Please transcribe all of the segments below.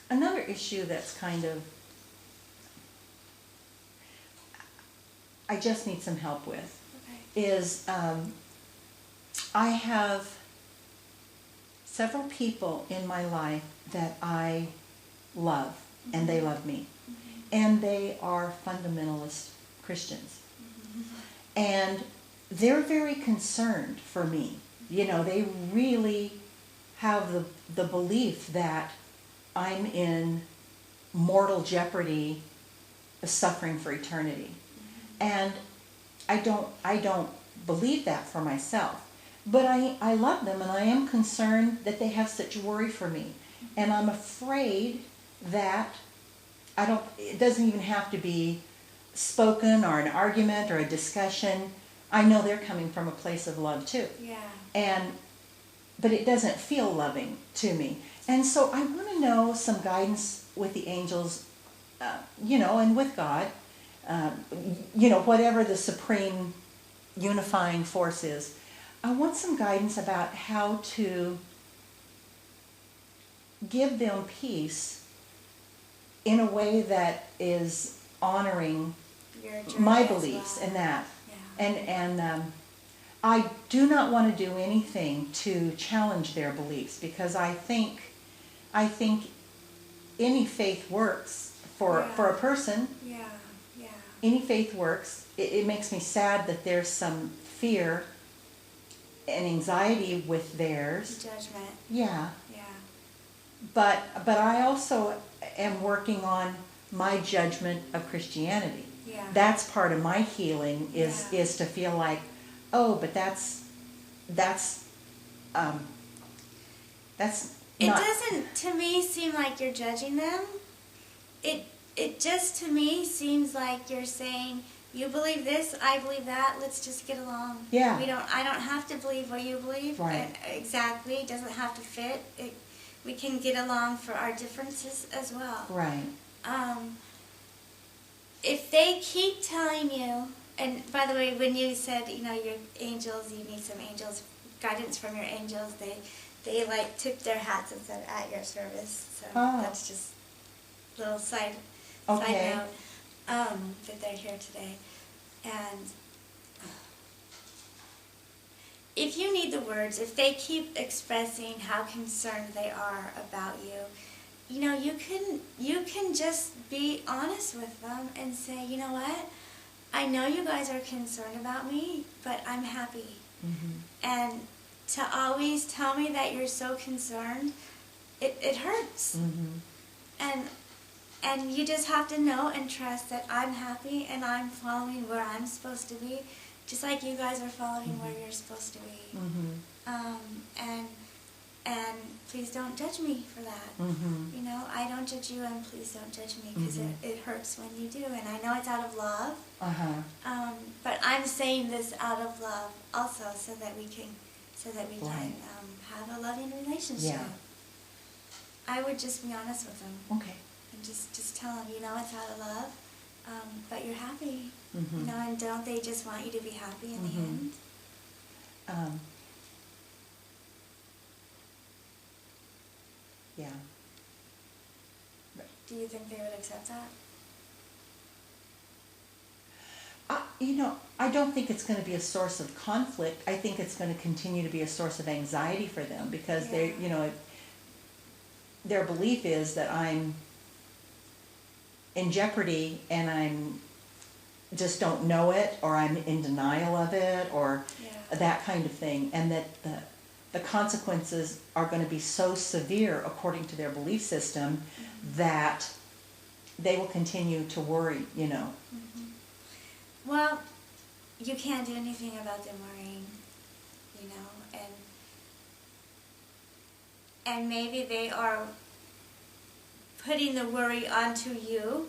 Another issue that's kind of, I just need some help with, is I have several people in my life that I love, and they love me. And they are fundamentalist Christians. And they're very concerned for me. You know, they really have the belief that I'm in mortal jeopardy of suffering for eternity. And I don't believe that for myself. But I love them, and I am concerned that they have such worry for me. And I'm afraid that it doesn't even have to be spoken or an argument or a discussion. I know they're coming from a place of love too. Yeah. But it doesn't feel loving to me. And so I want to know some guidance with the angels, and with God, whatever the supreme unifying force is. I want some guidance about how to give them peace in a way that is honoring my beliefs and that. Yeah. And I do not want to do anything to challenge their beliefs, because I think any faith works for a person. Yeah. Yeah. Any faith works. It makes me sad that there's some fear and anxiety with theirs. Judgment. Yeah. Yeah. But I also am working on my judgment of Christianity. Yeah. That's part of my healing is to feel like, oh, but that's It not. doesn't, to me, seem like you're judging them. It just, to me, seems like you're saying, you believe this, I believe that, let's just get along. Yeah. I don't have to believe what you believe. Right. Exactly. It doesn't have to fit. We can get along for our differences as well. Right. If they keep telling you, and by the way, when you said, your angels, you need some angels, guidance from your angels, they like tipped their hats and said, at your service. So that's just a little side note, that they're here today. And if you need the words, if they keep expressing how concerned they are about you, you can just be honest with them and say, you know what? I know you guys are concerned about me, but I'm happy. Mm-hmm. And to always tell me that you're so concerned, it hurts. Mm-hmm. And you just have to know and trust that I'm happy and I'm following where I'm supposed to be, just like you guys are following where you're supposed to be. Mm-hmm. And please don't judge me for that. Mm-hmm. I don't judge you, and please don't judge me, because it hurts when you do. And I know it's out of love. But I'm saying this out of love also, so that we can have a loving relationship. Yeah. I would just be honest with them. Okay. And just tell them, it's out of love, but you're happy. Mm-hmm. And don't they just want you to be happy in the end? Yeah. Do you think they would accept that? I don't think it's going to be a source of conflict. I think it's going to continue to be a source of anxiety for them, because their belief is that I'm in jeopardy and I'm just don't know it, or I'm in denial of it, or that kind of thing, and that the consequences are going to be so severe according to their belief system that they will continue to worry, Well, you can't do anything about them worrying, and maybe they are putting the worry onto you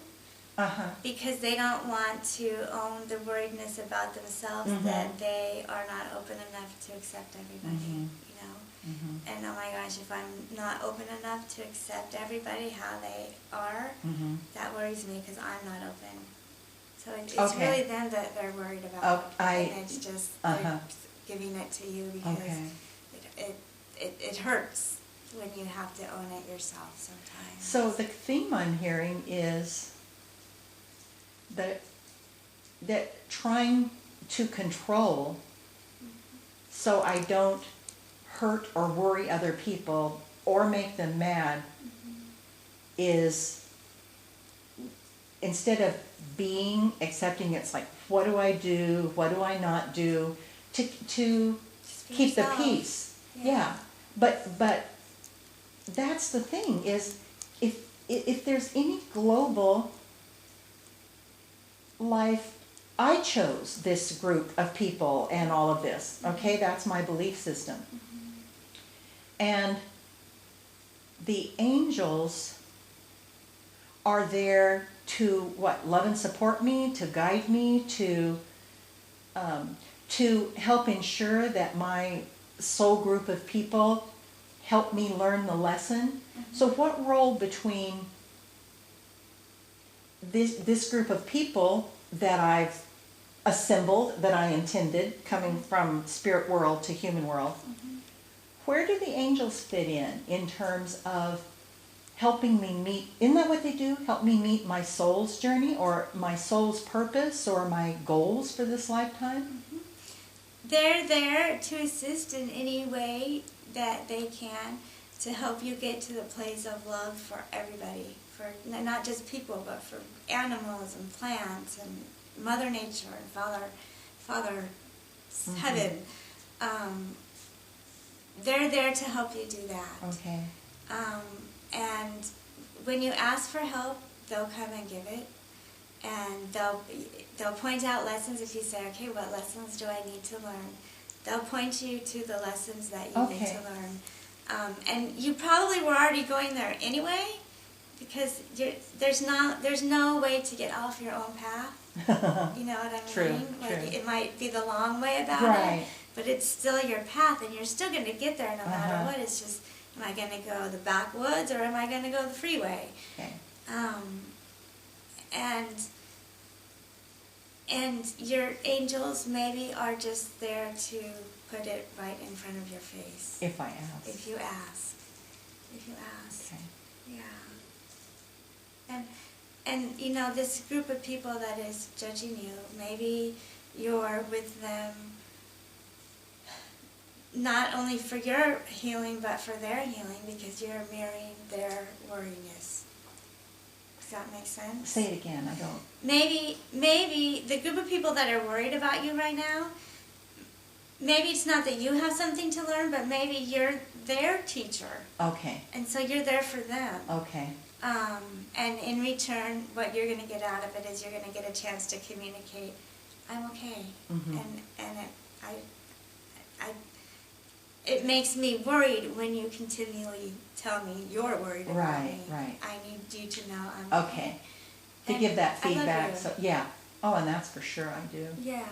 because they don't want to own the worriedness about themselves, that they are not open enough to accept everybody, And oh my gosh, if I'm not open enough to accept everybody how they are, that worries me, because I'm not open. So it's really them that they're worried about, and it's just they're giving it to you because it hurts. when you have to own it yourself sometimes. So the theme I'm hearing is that trying to control so I don't hurt or worry other people or make them mad is, instead of being accepting, it's like, what do I do? What do I not do? To keep the peace. Yeah. But that's the thing, is if there's any global life, I chose this group of people and all of this. Okay, that's my belief system. And the angels are there to what? Love and support me, to guide me, to help ensure that my soul group of people help me learn the lesson. So what role between this group of people that I've assembled, that I intended, coming from spirit world to human world, where do the angels fit in terms of helping me meet, isn't that what they do? Help me meet my soul's journey, or my soul's purpose, or my goals for this lifetime? They're there to assist in any way that they can to help you get to the place of love for everybody, for not just people, but for animals and plants and Mother Nature and Father Heaven. They're there to help you do that. Okay. And when you ask for help, they'll come and give it, and they'll point out lessons. If you say, okay, what lessons do I need to learn? They'll point you to the lessons that you need to learn. And you probably were already going there anyway, because there's no way to get off your own path. You know what I mean? True. It might be the long way about it, but it's still your path, and you're still going to get there no matter what. It's just, am I going to go the backwoods, or am I going to go the freeway? Okay. And your angels maybe are just there to put it right in front of your face. If I ask. If you ask. If you ask. Okay. Yeah. And you know, this group of people that is judging you, maybe you're with them not only for your healing, but for their healing, because you're mirroring their worriness. Does that make sense? Say it again, I don't. Maybe the group of people that are worried about you right now, maybe it's not that you have something to learn, but maybe you're their teacher. Okay. And so you're there for them. Okay. And in return, what you're going to get out of it is you're going to get a chance to communicate, I'm okay. It makes me worried when you continually tell me you're worried about me. Right. I need you to know I'm okay. To give that feedback. So yeah. Oh, and that's for sure I do. Yeah.